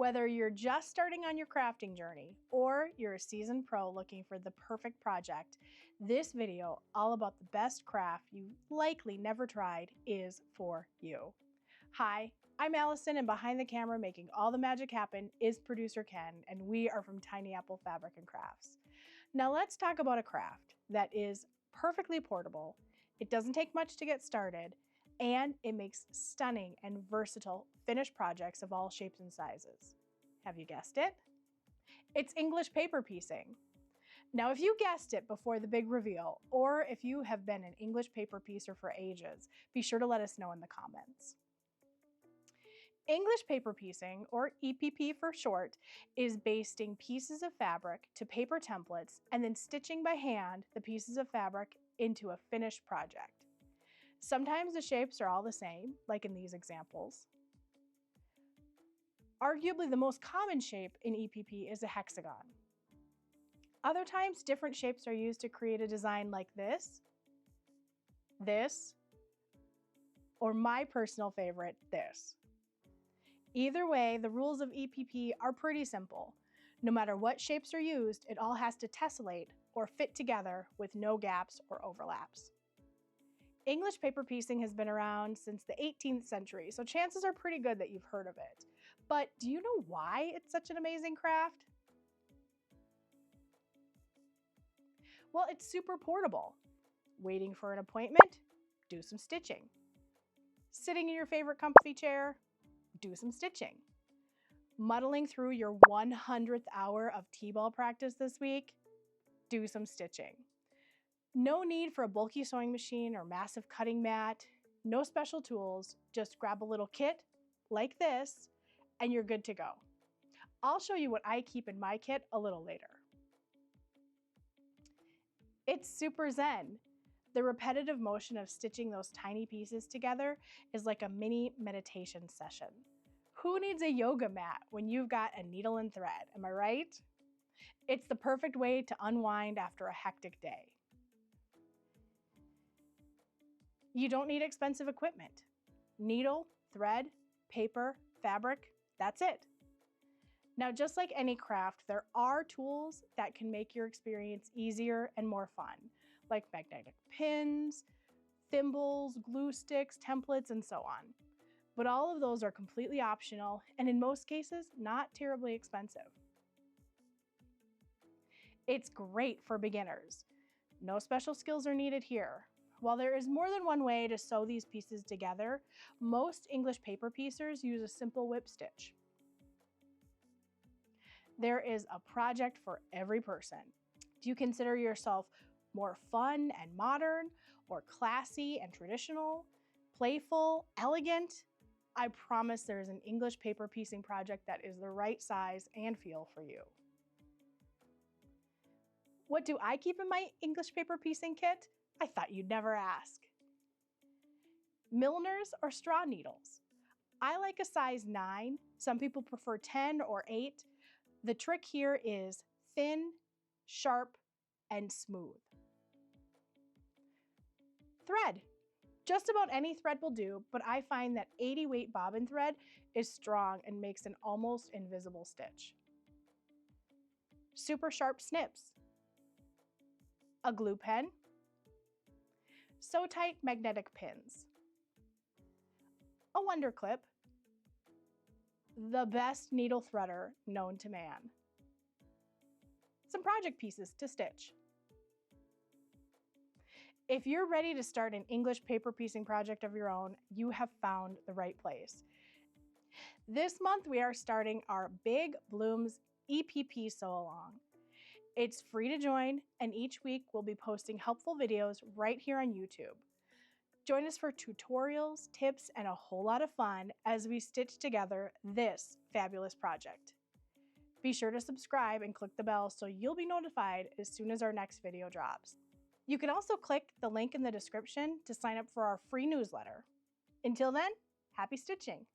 Whether you're just starting on your crafting journey or you're a seasoned pro looking for the perfect project, this video, all about the best craft you likely never tried, is for you. Hi, I'm Allison, and behind the camera making all the magic happen is producer Ken, and we are from Tiny Apple Fabric and Crafts. Now let's talk about a craft that is perfectly portable, it doesn't take much to get started, and it makes stunning and versatile finished projects of all shapes and sizes. Have you guessed it? It's English paper piecing. Now, if you guessed it before the big reveal, or if you have been an English paper piecer for ages, be sure to let us know in the comments. English paper piecing, or EPP for short, is basting pieces of fabric to paper templates and then stitching by hand the pieces of fabric into a finished project. Sometimes the shapes are all the same, like in these examples. Arguably the most common shape in EPP is a hexagon. Other times, different shapes are used to create a design like this, or my personal favorite, this. Either way, the rules of EPP are pretty simple. No matter what shapes are used, it all has to tessellate or fit together with no gaps or overlaps. English paper piecing has been around since the 18th century, so chances are pretty good that you've heard of it. But do you know why it's such an amazing craft? Well, it's super portable. Waiting for an appointment? Do some stitching. Sitting in your favorite comfy chair? Do some stitching. Muddling through your 100th hour of T-ball practice this week? Do some stitching. No need for a bulky sewing machine or massive cutting mat. No special tools. Just grab a little kit like this and you're good to go. I'll show you what I keep in my kit a little later. It's super zen. The repetitive motion of stitching those tiny pieces together is like a mini meditation session. Who needs a yoga mat when you've got a needle and thread, am I right? It's the perfect way to unwind after a hectic day. You don't need expensive equipment. Needle, thread, paper, fabric, that's it. Now, just like any craft, there are tools that can make your experience easier and more fun, like magnetic pins, thimbles, glue sticks, templates, and so on. But all of those are completely optional and in most cases, not terribly expensive. It's great for beginners. No special skills are needed here. While there is more than one way to sew these pieces together, most English paper piecers use a simple whip stitch. There is a project for every person. Do you consider yourself more fun and modern, or classy and traditional, playful, elegant? I promise there is an English paper piecing project that is the right size and feel for you. What do I keep in my English paper piecing kit? I thought you'd never ask. Milliners or straw needles. I like a size 9. Some people prefer 10 or 8. The trick here is thin, sharp, and smooth. Thread. Just about any thread will do, but I find that 80 weight bobbin thread is strong and makes an almost invisible stitch. Super sharp snips. A glue pen. Sew tight magnetic pins. A wonder clip. The best needle threader known to man. Some project pieces to stitch. If you're ready to start an English paper piecing project of your own, you have found the right place. This month we are starting our Big Blooms EPP Sew Along. It's free to join, and each week we'll be posting helpful videos right here on YouTube. Join us for tutorials, tips, and a whole lot of fun as we stitch together this fabulous project. Be sure to subscribe and click the bell so you'll be notified as soon as our next video drops. You can also click the link in the description to sign up for our free newsletter. Until then, happy stitching!